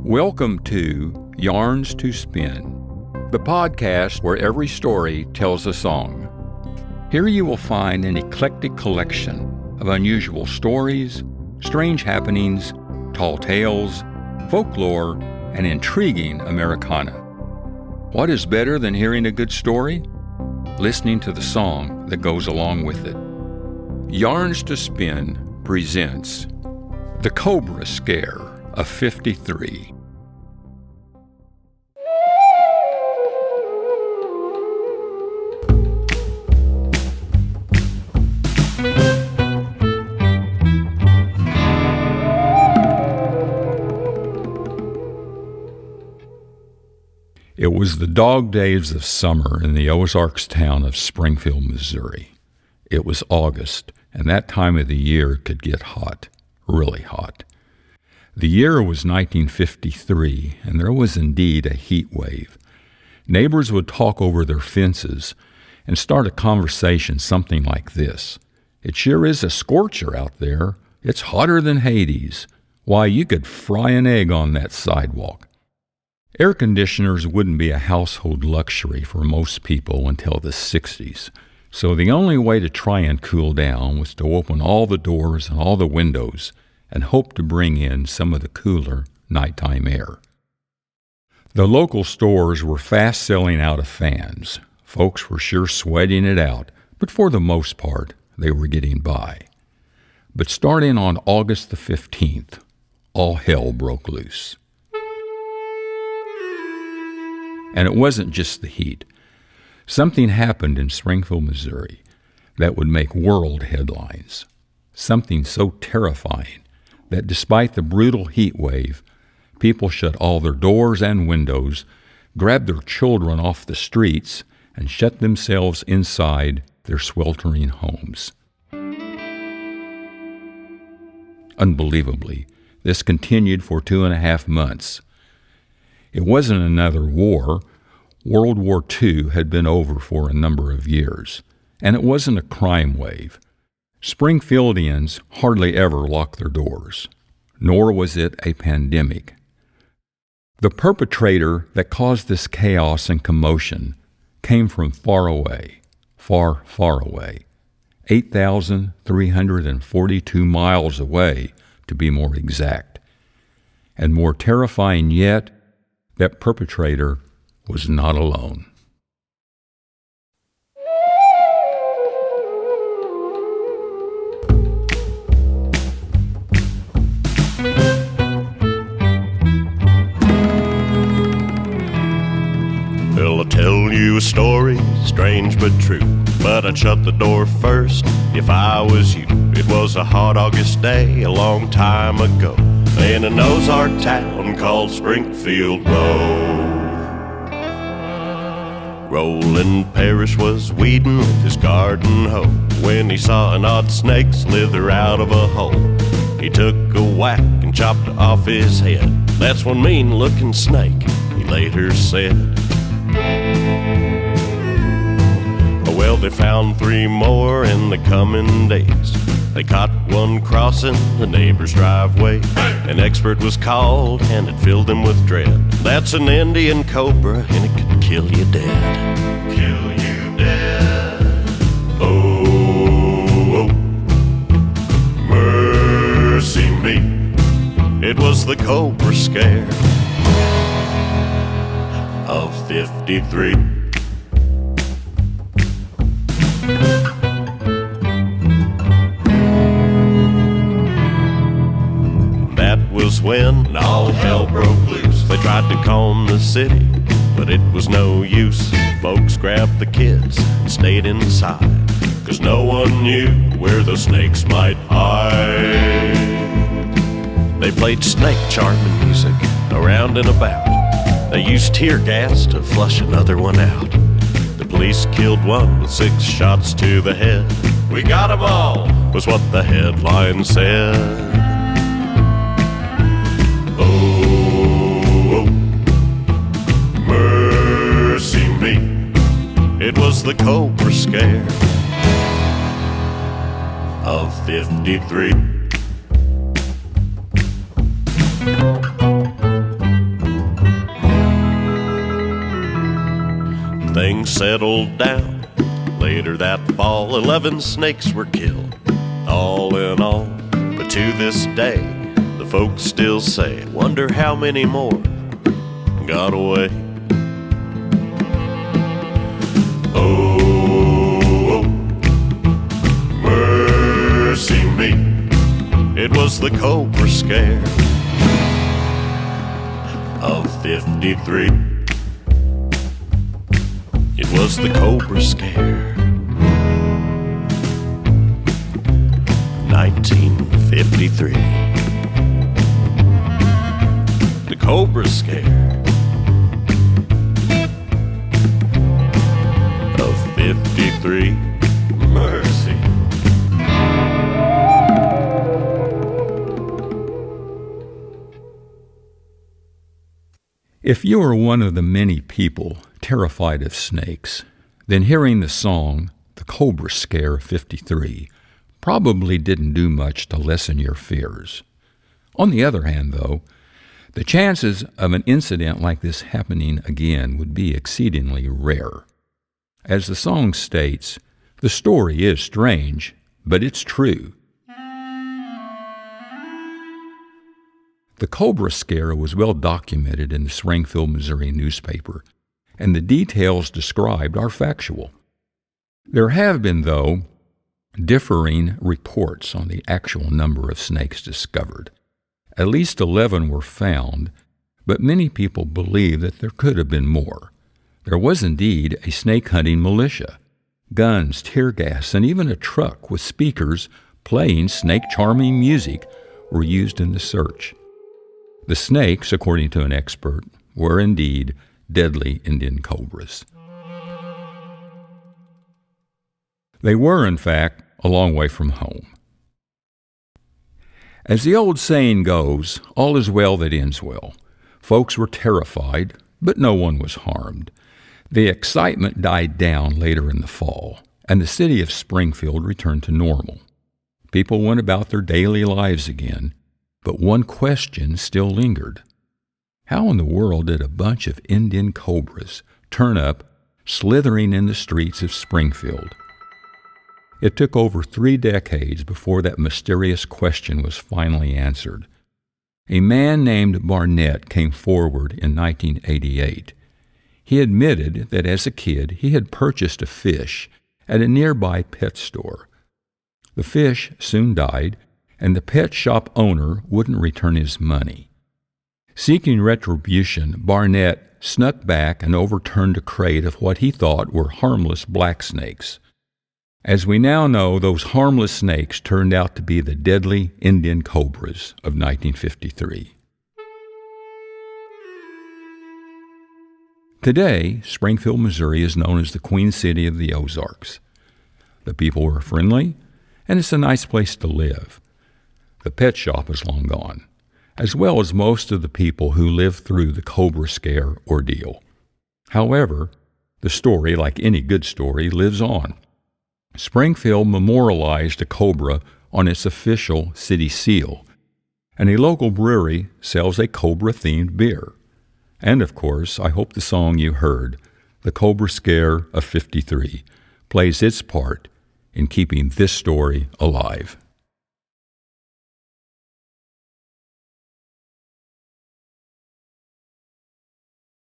Welcome to Yarns to Spin, the podcast where every story tells a song. Here you will find an eclectic collection of unusual stories, strange happenings, tall tales, folklore, and intriguing Americana. What is better than hearing a good story? Listening to the song that goes along with it. Yarns to Spin presents The Cobra Scare of '53. It was the dog days of summer in the Ozarks town of Springfield, Missouri. It was August, and that time of the year could get hot, really hot. The year was 1953, and there was indeed a heat wave. Neighbors would talk over their fences and start a conversation something like this. "It sure is a scorcher out there. It's hotter than Hades. Why, you could fry an egg on that sidewalk." Air conditioners wouldn't be a household luxury for most people until the 60s, so the only way to try and cool down was to open all the doors and all the windows and hope to bring in some of the cooler nighttime air. The local stores were fast selling out of fans. Folks were sure sweating it out, but for the most part, they were getting by. But starting on August the 15th, all hell broke loose. And it wasn't just the heat. Something happened in Springfield, Missouri, that would make world headlines. Something so terrifying that despite the brutal heat wave, people shut all their doors and windows, grabbed their children off the streets, and shut themselves inside their sweltering homes. Unbelievably, this continued for 2.5 months. It wasn't another war. World War II had been over for a number of years, and it wasn't a crime wave. Springfieldians hardly ever locked their doors, nor was it a pandemic. The perpetrator that caused this chaos and commotion came from far away, far, far away, 8,342 miles away, to be more exact. And more terrifying yet, that perpetrator was not alone. Well, I'll tell you a story, strange but true, but I'd shut the door first if I was you. It was a hot August day a long time ago in an Ozark town called Springfield Road. Roland Parrish was weeding with his garden hoe when he saw an odd snake slither out of a hole. He took a whack and chopped off his head. "That's one mean-looking snake," he later said. Well, they found 3 more in the coming days. They caught one crossing the neighbor's driveway. An expert was called and it filled them with dread. "That's an Indian cobra and it could kill you dead." Kill you dead. Oh, mercy me. It was the Cobra Scare of '53. Was when all hell broke loose. They tried to calm the city, but it was no use. Folks grabbed the kids and stayed inside, 'cause no one knew where the snakes might hide. They played snake charming music around and about. They used tear gas to flush another one out. The police killed one with 6 shots to the head. "We got 'em all," was what the headline said. It was the Cobra Scare of '53. settled down. Later that fall, 11 snakes were killed, all in all. But to this day, the folks still say, wonder how many more got away. Oh, mercy me, it was the Cobra scare of 53. It was the Cobra scare, 1953. The Cobra scare of 53. Mercy. If you are one of the many people terrified of snakes, then hearing the song, The Cobra Scare of 53, probably didn't do much to lessen your fears. On the other hand, though, the chances of an incident like this happening again would be exceedingly rare. As the song states, the story is strange, but it's true. The Cobra Scare was well documented in the Springfield, Missouri newspaper, and the details described are factual. There have been, though, differing reports on the actual number of snakes discovered. At least 11 were found, but many people believe that there could have been more. There was indeed a snake-hunting militia. Guns, tear gas, and even a truck with speakers playing snake-charming music were used in the search. The snakes, according to an expert, were indeed deadly Indian cobras. They were, in fact, a long way from home. As the old saying goes, all is well that ends well. Folks were terrified, but no one was harmed. The excitement died down later in the fall, and the city of Springfield returned to normal. People went about their daily lives again, but one question still lingered. How in the world did a bunch of Indian cobras turn up, slithering in the streets of Springfield? It took over 3 decades before that mysterious question was finally answered. A man named Barnett came forward in 1988. He admitted that as a kid he had purchased a fish at a nearby pet store. The fish soon died, and the pet shop owner wouldn't return his money. Seeking retribution, Barnett snuck back and overturned a crate of what he thought were harmless black snakes. As we now know, those harmless snakes turned out to be the deadly Indian cobras of 1953. Today, Springfield, Missouri is known as the Queen City of the Ozarks. The people were friendly, and it's a nice place to live. The pet shop is long gone, as well as most of the people who lived through the Cobra Scare ordeal. However, the story, like any good story, lives on. Springfield memorialized a cobra on its official city seal, and a local brewery sells a cobra-themed beer. And, of course, I hope the song you heard, The Cobra Scare of 53, plays its part in keeping this story alive.